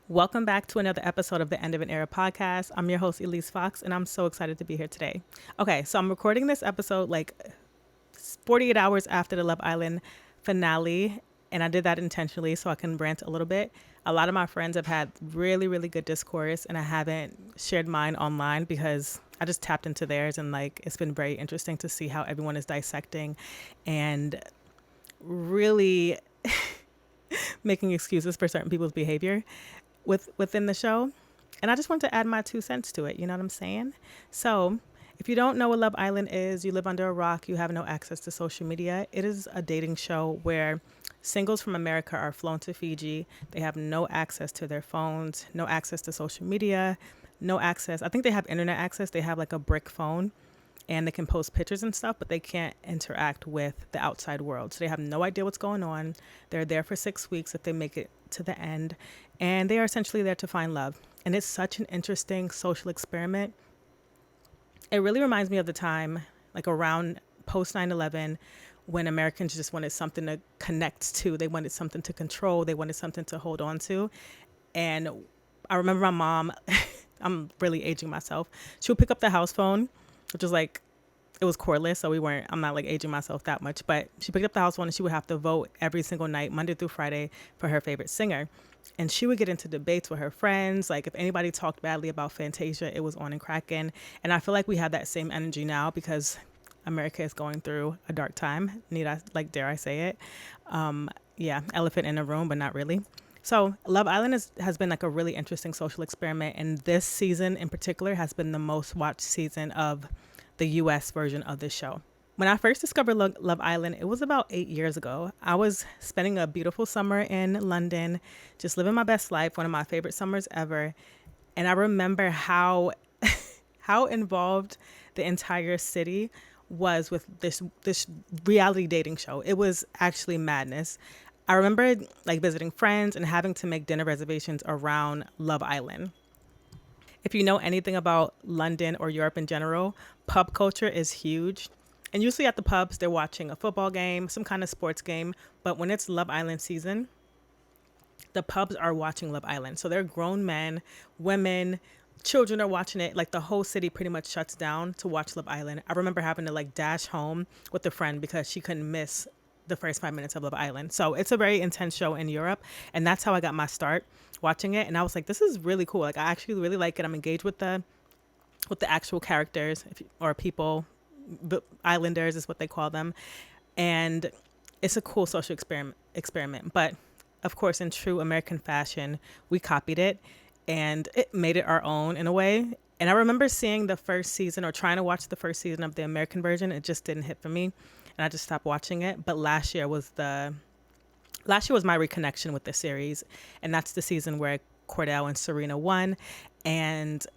Welcome back to another episode of the End of an Era podcast. I'm your host, Elise Fox, and I'm so excited to be here today. Okay, so I'm recording this episode like 48 hours after the Love Island finale, and I did that intentionally so I can rant a little bit. A lot of my friends have had really, really good discourse, and I haven't shared mine online because I just tapped into theirs, and like it's been very interesting to see how everyone is dissecting and really making excuses for certain people's behavior within the show. And I just want to add my 2 cents to it. You know what I'm saying? So, if you don't know what Love Island is, you live under a rock, you have no access to social media. It is a dating show where singles from America are flown to Fiji. They have no access to their phones, no access to social media, no access. I think they have internet access. They have like a brick phone and they can post pictures and stuff, but they can't interact with the outside world. So they have no idea what's going on. They're there for 6 weeks if they make it to the end, and they are essentially there to find love. And it's such an interesting social experiment. It really reminds me of the time, like around post 9/11, when Americans just wanted something to connect to. They wanted something to control. They wanted something to hold on to. And I remember my mom, I'm really aging myself. She would pick up the house phone, which was like, it was cordless, so I'm not like aging myself that much, but she picked up the house phone and she would have to vote every single night, Monday through Friday, for her favorite singer. And she would get into debates with her friends. Like if anybody talked badly about Fantasia, it was on and cracking. And I feel like we have that same energy now because America is going through a dark time. Dare I say it? Yeah, elephant in the room, but not really. So Love Island has been like a really interesting social experiment. And this season in particular has been the most watched season of the US version of this show. When I first discovered Love Island, it was about 8 years ago. I was spending a beautiful summer in London, just living my best life, one of my favorite summers ever. And I remember how how involved the entire city was with this reality dating show. It was actually madness. I remember like visiting friends and having to make dinner reservations around Love Island. If you know anything about London or Europe in general, pub culture is huge. And usually at the pubs, they're watching a football game, some kind of sports game. But when it's Love Island season, the pubs are watching Love Island. So they're grown men, women, children are watching it. Like the whole city pretty much shuts down to watch Love Island. I remember having to like dash home with a friend because she couldn't miss the first 5 minutes of Love Island. So it's a very intense show in Europe. And that's how I got my start watching it. And I was like, this is really cool. Like I actually really like it. I'm engaged with the actual characters or people, the islanders is what they call them. And it's a cool social experiment. But of course, in true American fashion, we copied it and it made it our own in a way. And I remember seeing the first season or trying to watch the first season of the American version. It just didn't hit for me. And I just stopped watching it. But last year was my reconnection with the series. And that's the season where Cordell and Serena won. And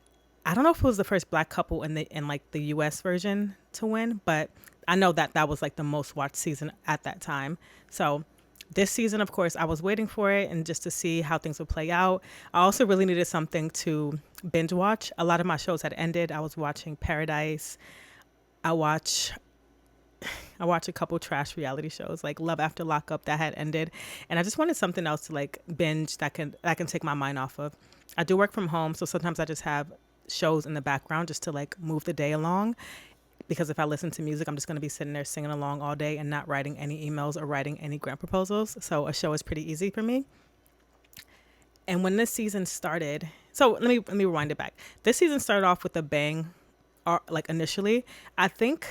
I don't know if it was the first black couple in like the US version to win, but I know that was like the most watched season at that time. So this season, of course, I was waiting for it and just to see how things would play out. I also really needed something to binge watch. A lot of my shows had ended. I was watching Paradise. I watch a couple trash reality shows like Love After Lockup that had ended, and I just wanted something else to like binge that can take my mind off of. I do work from home, so sometimes I just have shows in the background just to like move the day along, because if I listen to music, I'm just going to be sitting there singing along all day and not writing any emails or writing any grant proposals. So a show is pretty easy for me. And when this season started, so let me rewind it back. This season started off with a bang, like initially. I think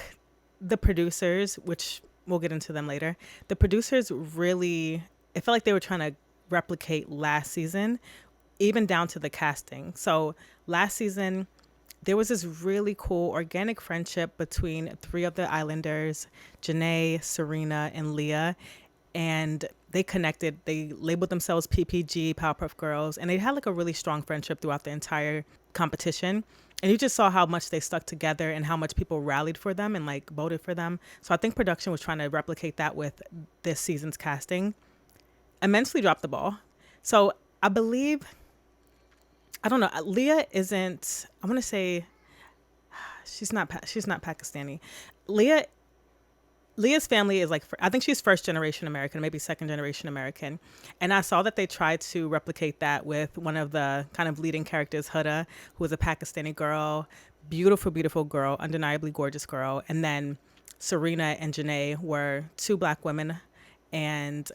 the producers, which we'll get into them later, the producers really, it felt like they were trying to replicate last season, even down to the casting. So last season, there was this really cool organic friendship between three of the Islanders, Janae, Serena, and Leah. And they connected. They labeled themselves PPG, Powerpuff Girls, and they had like a really strong friendship throughout the entire competition. And you just saw how much they stuck together and how much people rallied for them and like voted for them. So I think production was trying to replicate that with this season's casting. Immensely dropped the ball. So I believe, I don't know, Leah isn't, I want to say she's not Pakistani. Leah Leah's family is like, I think she's first generation American, maybe second generation American. And I saw that they tried to replicate that with one of the kind of leading characters, Huda, who was a Pakistani girl, beautiful, beautiful girl, undeniably gorgeous girl. And then Serena and Janae were two black women. And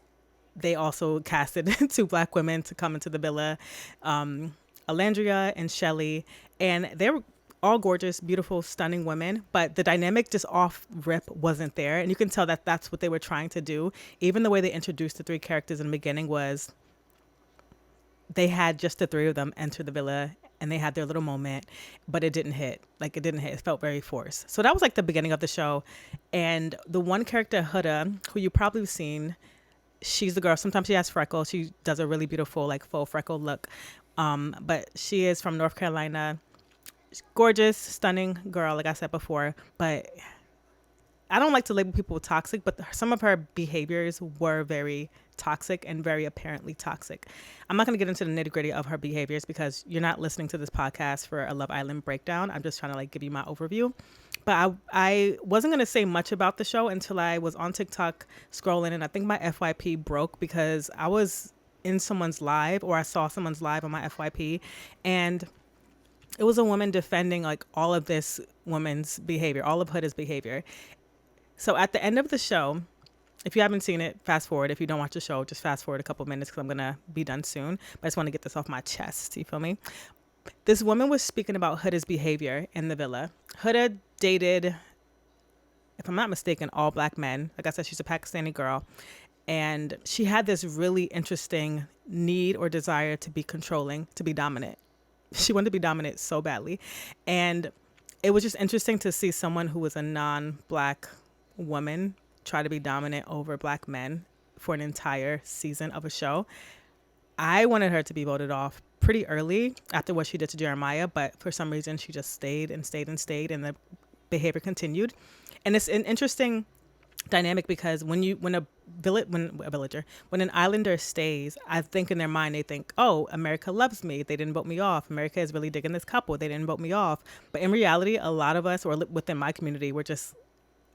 they also casted two black women to come into the villa, Alandria and Shelley. And they were all gorgeous, beautiful, stunning women, but the dynamic just off rip wasn't there. And you can tell that that's what they were trying to do. Even the way they introduced the three characters in the beginning was they had just the three of them enter the villa and they had their little moment, but it didn't hit. Like, it didn't hit. It felt very forced. So that was like the beginning of the show. And the one character, Huda, who you probably have seen, she's the girl. Sometimes she has freckles. She does a really beautiful, like, faux freckle look. But she is from North Carolina. Gorgeous, stunning girl, like I said before, but I don't like to label people toxic, but some of her behaviors were very toxic and very apparently toxic. I'm not going to get into the nitty gritty of her behaviors because you're not listening to this podcast for a Love Island breakdown. I'm just trying to like give you my overview. But I wasn't going to say much about the show until I was on TikTok scrolling, and I think my FYP broke because I was in someone's live, or I saw someone's live on my FYP, and it was a woman defending like all of this woman's behavior, all of Huda's behavior. So at the end of the show, if you haven't seen it, fast forward. If you don't watch the show, just fast forward a couple minutes because I'm going to be done soon. But I just want to get this off my chest. You feel me? This woman was speaking about Huda's behavior in the villa. Huda dated, if I'm not mistaken, all black men. Like I said, she's a Pakistani girl. And she had this really interesting need or desire to be controlling, to be dominant. She wanted to be dominant so badly. And it was just interesting to see someone who was a non-black woman try to be dominant over black men for an entire season of a show. I wanted her to be voted off pretty early after what she did to Jeremiah, but for some reason she just stayed and stayed and stayed, and the behavior continued. And it's an interesting dynamic because when an islander stays, I think in their mind they think, oh, America loves me, they didn't vote me off, America is really digging this couple, they didn't vote me off. But in reality, a lot of us, or within my community, were just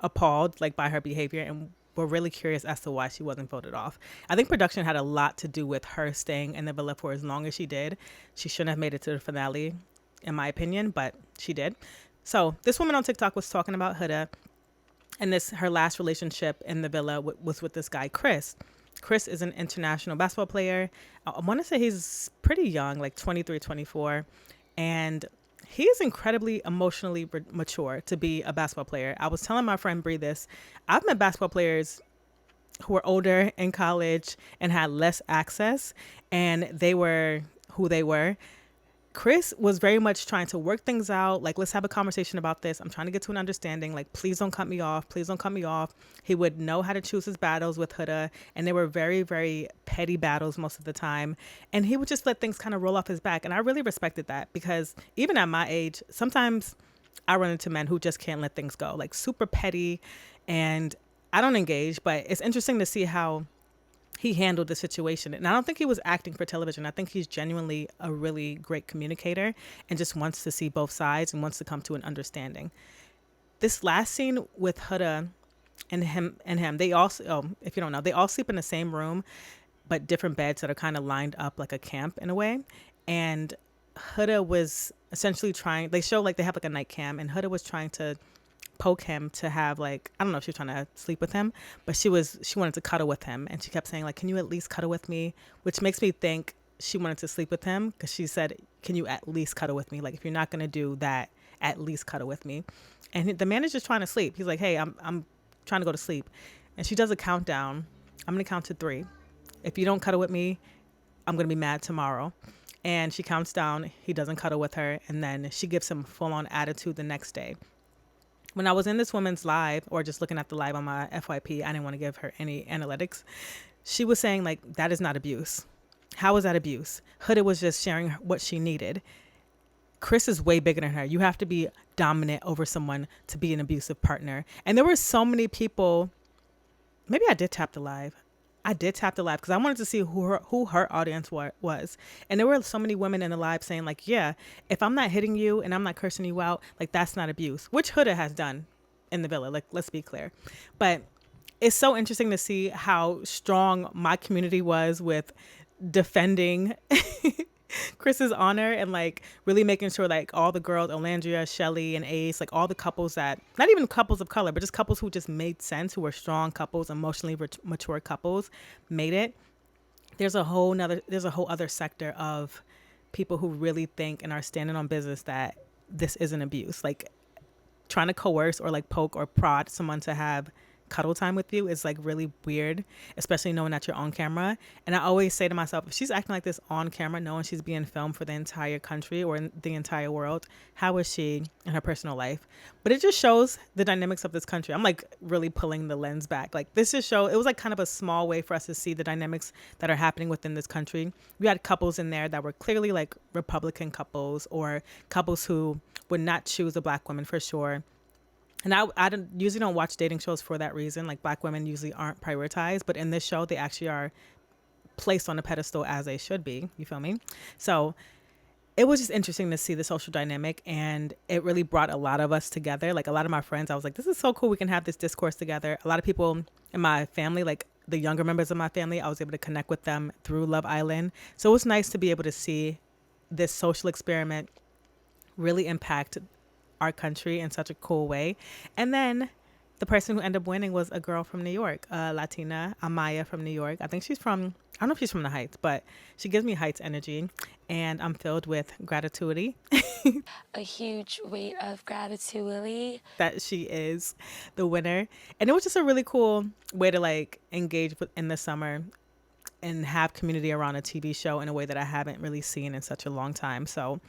appalled like by her behavior, and we're really curious as to why she wasn't voted off. I think production had a lot to do with her staying in the villa for as long as she did. She shouldn't have made it to the finale, in my opinion, but she did. So this woman on TikTok was talking about Huda, and her last relationship in the villa was with this guy, Chris. Chris is an international basketball player. I want to say he's pretty young, like 23, 24. And he is incredibly emotionally mature to be a basketball player. I was telling my friend Bree this. I've met basketball players who were older in college and had less access, and they were who they were. Chris was very much trying to work things out. Like, let's have a conversation about this. I'm trying to get to an understanding. Like, please don't cut me off. Please don't cut me off. He would know how to choose his battles with Huda. And they were very, very petty battles most of the time. And he would just let things kind of roll off his back. And I really respected that because even at my age, sometimes I run into men who just can't let things go. Like, super petty. And I don't engage. But it's interesting to see how he handled the situation. And I don't think he was acting for television. I think he's genuinely a really great communicator and just wants to see both sides and wants to come to an understanding. This last scene with Huda and him, they also, if you don't know, they all sleep in the same room, but different beds that are kind of lined up like a camp in a way. And Huda was essentially trying, they show like they have like a night cam, and Huda was trying to poke him to have like, I don't know if she was trying to sleep with him, but she wanted to cuddle with him, and she kept saying like, can you at least cuddle with me, which makes me think she wanted to sleep with him because she said, can you at least cuddle with me, like if you're not going to do that, at least cuddle with me. And the man is just trying to sleep. He's like, hey, I'm trying to go to sleep. And she does a countdown. I'm going to count to 3. If you don't cuddle with me, I'm going to be mad tomorrow. And she counts down. He doesn't cuddle with her, and then she gives him full on attitude the next day. When I was in this woman's live, or just looking at the live on my FYP, I didn't want to give her any analytics. She was saying like, that is not abuse. How is that abuse? Huda was just sharing what she needed. Chris is way bigger than her. You have to be dominant over someone to be an abusive partner. And there were so many people. Maybe I did tap the live. I did tap the live because I wanted to see who her audience was. And there were so many women in the live saying like, yeah, if I'm not hitting you and I'm not cursing you out, like that's not abuse, which Huda has done in the villa. Like, let's be clear. But it's so interesting to see how strong my community was with defending Chris's honor and like really making sure like all the girls, Olandria, Shelly, and Ace, like all the couples that, not even couples of color, but just couples who just made sense, who were strong couples, emotionally mature couples, made it. There's a whole other sector of people who really think and are standing on business that this isn't abuse. Like trying to coerce or like poke or prod someone to have cuddle time with you is like really weird, especially knowing that you're on camera. And I always say to myself, if she's acting like this on camera, knowing she's being filmed for the entire country or in the entire world, how is she in her personal life? But it just shows the dynamics of this country. I'm like really pulling the lens back. Like this just show, it was like kind of a small way for us to see the dynamics that are happening within this country. We had couples in there that were clearly like Republican couples or couples who would not choose a black woman for sure. And usually don't watch dating shows for that reason. Like black women usually aren't prioritized, but in this show, they actually are placed on a pedestal as they should be. You feel me? So it was just interesting to see the social dynamic, and it really brought a lot of us together. Like a lot of my friends, I was like, this is so cool. We can have this discourse together. A lot of people in my family, like the younger members of my family, I was able to connect with them through Love Island. So it was nice to be able to see this social experiment really impact our country in such a cool way. And then the person who ended up winning was a girl from New York, Latina, Amaya from New York. I think she's from, I don't know if she's from the Heights, but she gives me Heights energy, and I'm filled with gratitude A huge weight of gratitude. that she is the winner. And it was just a really cool way to like engage with in the summer and have community around a TV show in a way that I haven't really seen in such a long time. So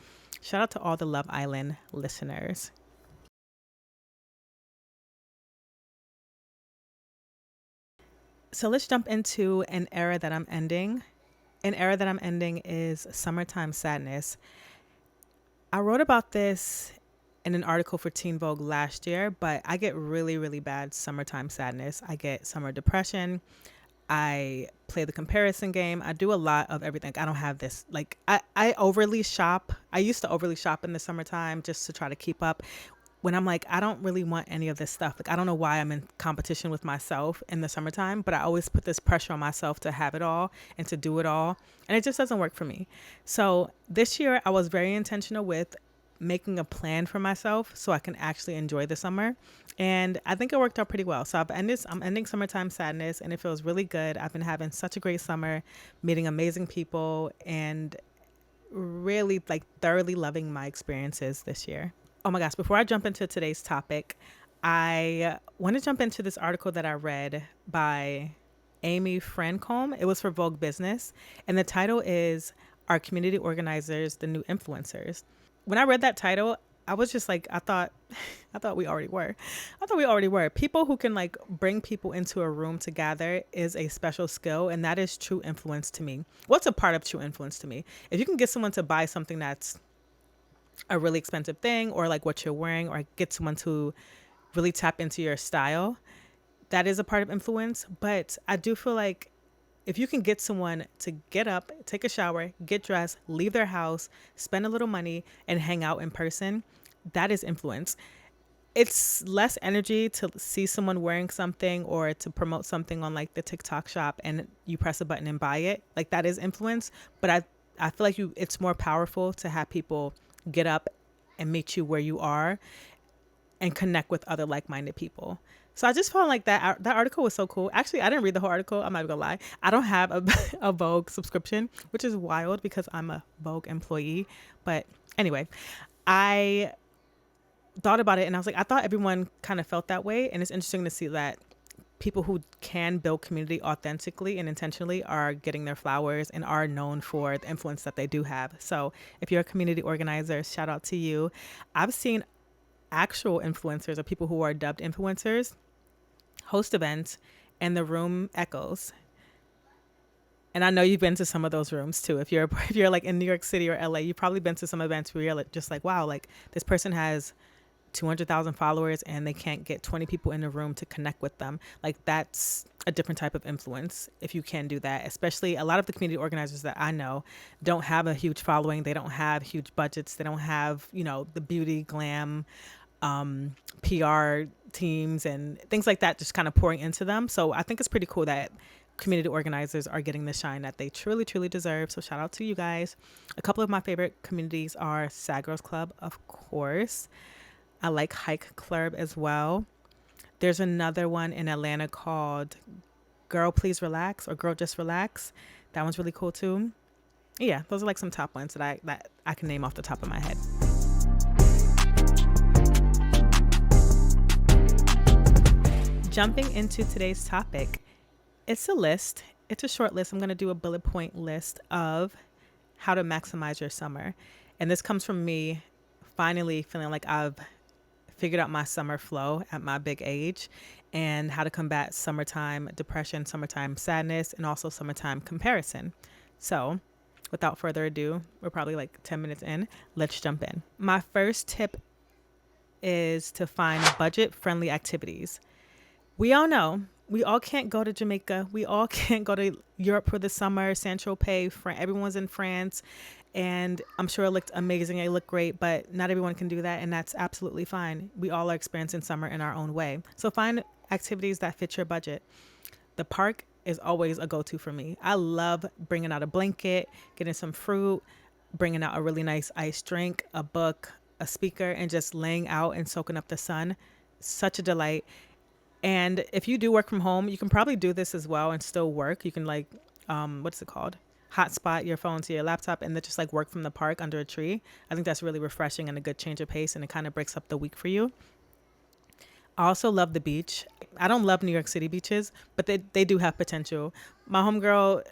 shout out to all the Love Island listeners. So let's jump into an era that I'm ending. An era that I'm ending is summertime sadness. I wrote about this in an article for Teen Vogue last year, but I get really, really bad summertime sadness. I get summer depression. I play the comparison game. I do a lot of everything. I don't have this. Like, I overly shop. I used to overly shop in the summertime just to try to keep up. When I'm like, I don't really want any of this stuff. Like, I don't know why I'm in competition with myself in the summertime, but I always put this pressure on myself to have it all and to do it all. And it just doesn't work for me. So this year, I was very intentional with making a plan for myself so I can actually enjoy the summer. And I think it worked out pretty well. So I'm ending summertime sadness, and it feels really good. I've been having such a great summer, meeting amazing people, and really like thoroughly loving my experiences this year. Oh my gosh, before I jump into today's topic, I want to jump into this article that I read by Amy Francombe. It was for Vogue Business, and the title is "Are Community Organizers the New Influencers?" When I read that title, I was just like, I thought we already were. I thought we already were. People who can like bring people into a room to gather is a special skill, and that is true influence to me. What's a part of true influence to me? If you can get someone to buy something that's a really expensive thing, or like what you're wearing, or get someone to really tap into your style, that is a part of influence. But I do feel like if you can get someone to get up, take a shower, get dressed, leave their house, spend a little money, and hang out in person, that is influence. It's less energy to see someone wearing something or to promote something on like the TikTok shop and you press a button and buy it. Like that is influence. But I feel like it's more powerful to have people get up and meet you where you are and connect with other like-minded people. So I just felt like that article was so cool. Actually, I didn't read the whole article. I'm not gonna lie. I don't have a Vogue subscription, which is wild because I'm a Vogue employee. But anyway, I thought about it and I was like, I thought everyone kind of felt that way. And it's interesting to see that people who can build community authentically and intentionally are getting their flowers and are known for the influence that they do have. So if you're a community organizer, shout out to you. I've seen actual influencers or people who are dubbed influencers host events and the room echoes. And I know you've been to some of those rooms too. If you're like in New York City or LA, you've probably been to some events where you're like, just like, wow, like this person has 200,000 followers and they can't get 20 people in the room to connect with them. Like that's a different type of influence if you can do that. Especially a lot of the community organizers that I know don't have a huge following. They don't have huge budgets. They don't have, the beauty, glam, PR teams and things like that, just kind of pouring into them. So I think it's pretty cool that community organizers are getting the shine that they truly, truly deserve. So shout out to you guys. A couple of my favorite communities are Sad Girls Club, of course. I like Hike Club as well. There's another one in Atlanta called Girl Please Relax or Girl Just Relax. That one's really cool too. Yeah, those are like some top ones that I can name off the top of my head. Jumping into today's topic, it's a list. It's a short list. I'm going to do a bullet point list of how to maximize your summer. And this comes from me finally feeling like I've figured out my summer flow at my big age and how to combat summertime depression, summertime sadness, and also summertime comparison. So without further ado, we're probably like 10 minutes in. Let's jump in. My first tip is to find budget-friendly activities. We all know we all can't go to Jamaica. We all can't go to Europe for the summer. Saint-Tropez, everyone's in France. And I'm sure it looked amazing. It looked great, but not everyone can do that. And that's absolutely fine. We all are experiencing summer in our own way. So find activities that fit your budget. The park is always a go-to for me. I love bringing out a blanket, getting some fruit, bringing out a really nice iced drink, a book, a speaker, and just laying out and soaking up the sun. Such a delight. And if you do work from home, you can probably do this as well and still work. You can like, what's it called? Hotspot your phone to your laptop and then just like work from the park under a tree. I think that's really refreshing and a good change of pace, and it kind of breaks up the week for you. I also love the beach. I don't love New York City beaches, but they do have potential. My homegirl,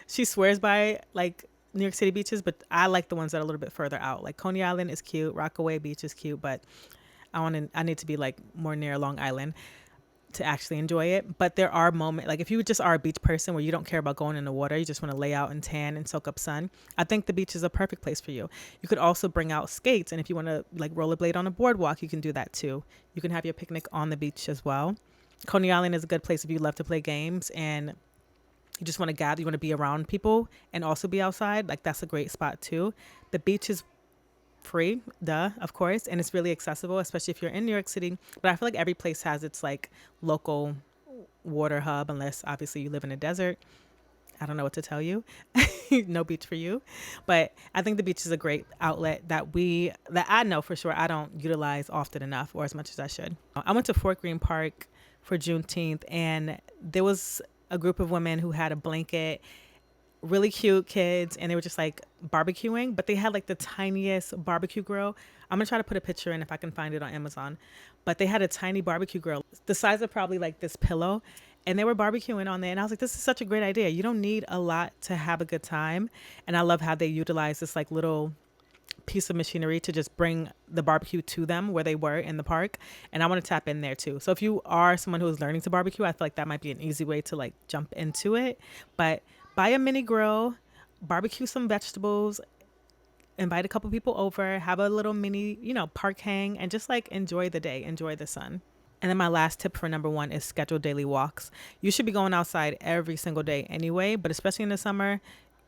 she swears by like New York City beaches, but I like the ones that are a little bit further out. Like Coney Island is cute, Rockaway Beach is cute, but I need to be like more near Long Island to actually enjoy it. But there are moments, like if you just are a beach person where you don't care about going in the water, you just want to lay out and tan and soak up sun, I think the beach is a perfect place for you. You could also bring out skates, and if you want to like rollerblade on a boardwalk, you can do that too. You can have your picnic on the beach as well. Coney Island is a good place if you love to play games and you just want to gather, you want to be around people and also be outside. Like that's a great spot too. The beach is free, of course, and it's really accessible, especially if you're in New York City. But I feel like every place has its like local water hub, unless obviously you live in a desert. I don't know what to tell you. No beach for you. But I think the beach is a great outlet that I know for sure I don't utilize often enough or as much as I should. I went to Fort Greene Park for Juneteenth, and there was a group of women who had a blanket, really cute kids, and they were just like barbecuing, but they had like the tiniest barbecue grill. I'm gonna try to put a picture in if I can find it on Amazon, but they had a tiny barbecue grill the size of probably like this pillow, and they were barbecuing on there, and I was like, this is such a great idea. You don't need a lot to have a good time. And I love how they utilize this like little piece of machinery to just bring the barbecue to them where they were in the park. And I want to tap in there too. So if you are someone who is learning to barbecue, I feel like that might be an easy way to like jump into it. But buy a mini grill, barbecue some vegetables, invite a couple people over, have a little mini, park hang, and just like enjoy the day, enjoy the sun. And then my last tip for number one is schedule daily walks. You should be going outside every single day anyway, but especially in the summer,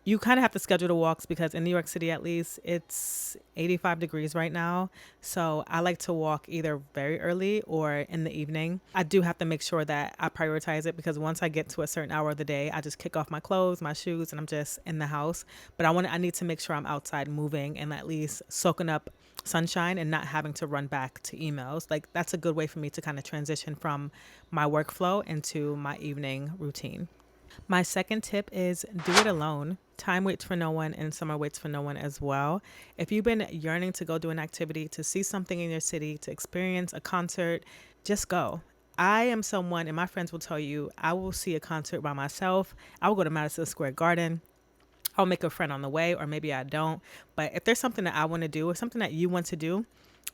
you kind of have to schedule the walks because in New York City, at least, it's 85 degrees right now. So I like to walk either very early or in the evening. I do have to make sure that I prioritize it because once I get to a certain hour of the day, I just kick off my clothes, my shoes, and I'm just in the house. But I need to make sure I'm outside moving and at least soaking up sunshine and not having to run back to emails. Like that's a good way for me to kind of transition from my workflow into my evening routine. My second tip is do it alone. Time waits for no one and summer waits for no one as well. If you've been yearning to go do an activity, to see something in your city, to experience a concert, just go. I am someone, and my friends will tell you, I will see a concert by myself. I will go to Madison Square Garden. I'll make a friend on the way, or maybe I don't. But if there's something that I want to do or something that you want to do,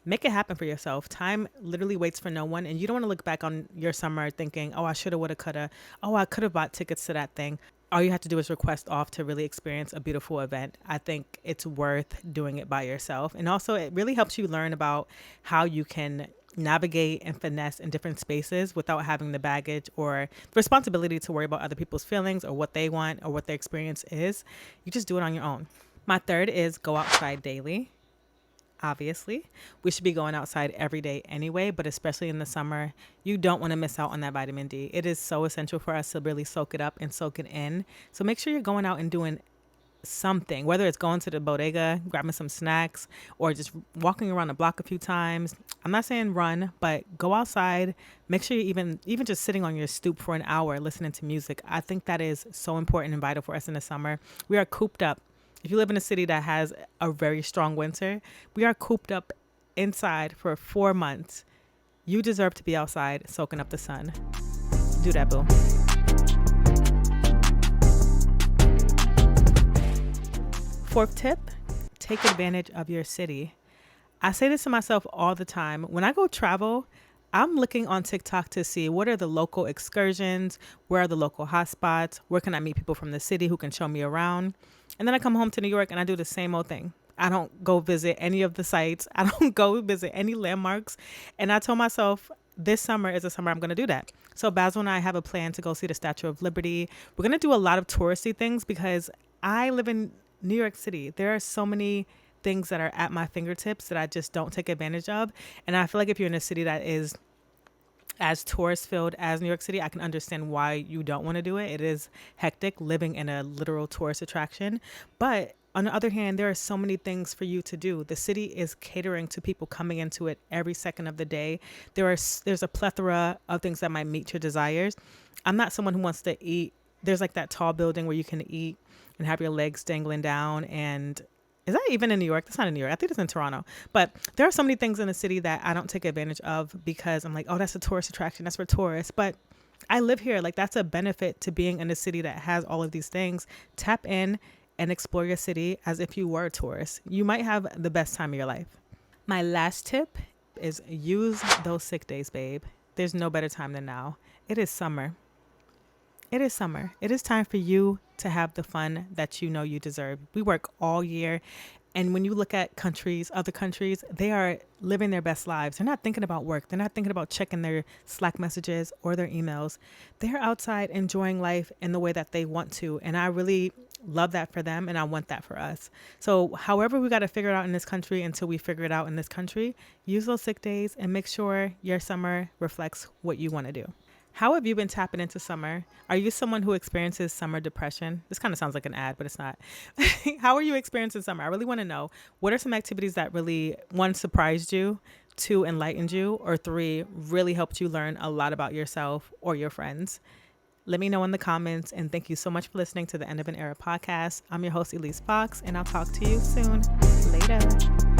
make it happen for yourself. Time literally waits for no one. And you don't want to look back on your summer thinking, oh, I shoulda, woulda, coulda. Oh, I could have bought tickets to that thing. All you have to do is request off to really experience a beautiful event. I think it's worth doing it by yourself. And also it really helps you learn about how you can navigate and finesse in different spaces without having the baggage or the responsibility to worry about other people's feelings or what they want or what their experience is. You just do it on your own. My third is go outside daily. Obviously, we should be going outside every day anyway, but especially in the summer, you don't want to miss out on that vitamin D. It is so essential for us to really soak it up and soak it in. So make sure you're going out and doing something, whether it's going to the bodega, grabbing some snacks, or just walking around the block a few times. I'm not saying run, but go outside. Make sure you even just sitting on your stoop for an hour listening to music. I think that is so important and vital for us in the summer. We are cooped up. If you live in a city that has a very strong winter, we are cooped up inside for 4 months. You deserve to be outside soaking up the sun. Do that, boo. Fourth tip, take advantage of your city. I say this to myself all the time. When I go travel, I'm looking on TikTok to see what are the local excursions, where are the local hotspots, where can I meet people from the city who can show me around. And then I come home to New York and I do the same old thing. I don't go visit any of the sites. I don't go visit any landmarks. And I told myself this summer is the summer I'm going to do that. So Basil and I have a plan to go see the Statue of Liberty. We're going to do a lot of touristy things because I live in New York City. There are so many things that are at my fingertips that I just don't take advantage of. And I feel like if you're in a city that is as tourist filled as New York City, I can understand why you don't want to do it. It is hectic living in a literal tourist attraction. But on the other hand, there are so many things for you to do. The city is catering to people coming into it every second of the day. There's a plethora of things that might meet your desires. I'm not someone who wants to eat. There's like that tall building where you can eat and have your legs dangling down. And is that even in New York? That's not in New York. I think it's in Toronto. But there are so many things in the city that I don't take advantage of because I'm like, oh, that's a tourist attraction. That's for tourists. But I live here. Like, that's a benefit to being in a city that has all of these things. Tap in and explore your city as if you were a tourist. You might have the best time of your life. My last tip is use those sick days, babe. There's no better time than now. It is summer. It is summer. It is time for you to have the fun that you know you deserve. We work all year. And when you look at other countries, they are living their best lives. They're not thinking about work. They're not thinking about checking their Slack messages or their emails. They're outside enjoying life in the way that they want to. And I really love that for them. And I want that for us. So however we got to figure it out in this country until we figure it out in this country, use those sick days and make sure your summer reflects what you want to do. How have you been tapping into summer? Are you someone who experiences summer depression? This kind of sounds like an ad, but it's not. How are you experiencing summer? I really want to know. What are some activities that really, one, surprised you, two, enlightened you, or three, really helped you learn a lot about yourself or your friends? Let me know in the comments, and thank you so much for listening to the End of an Era podcast. I'm your host, Elise Fox, and I'll talk to you soon. Later.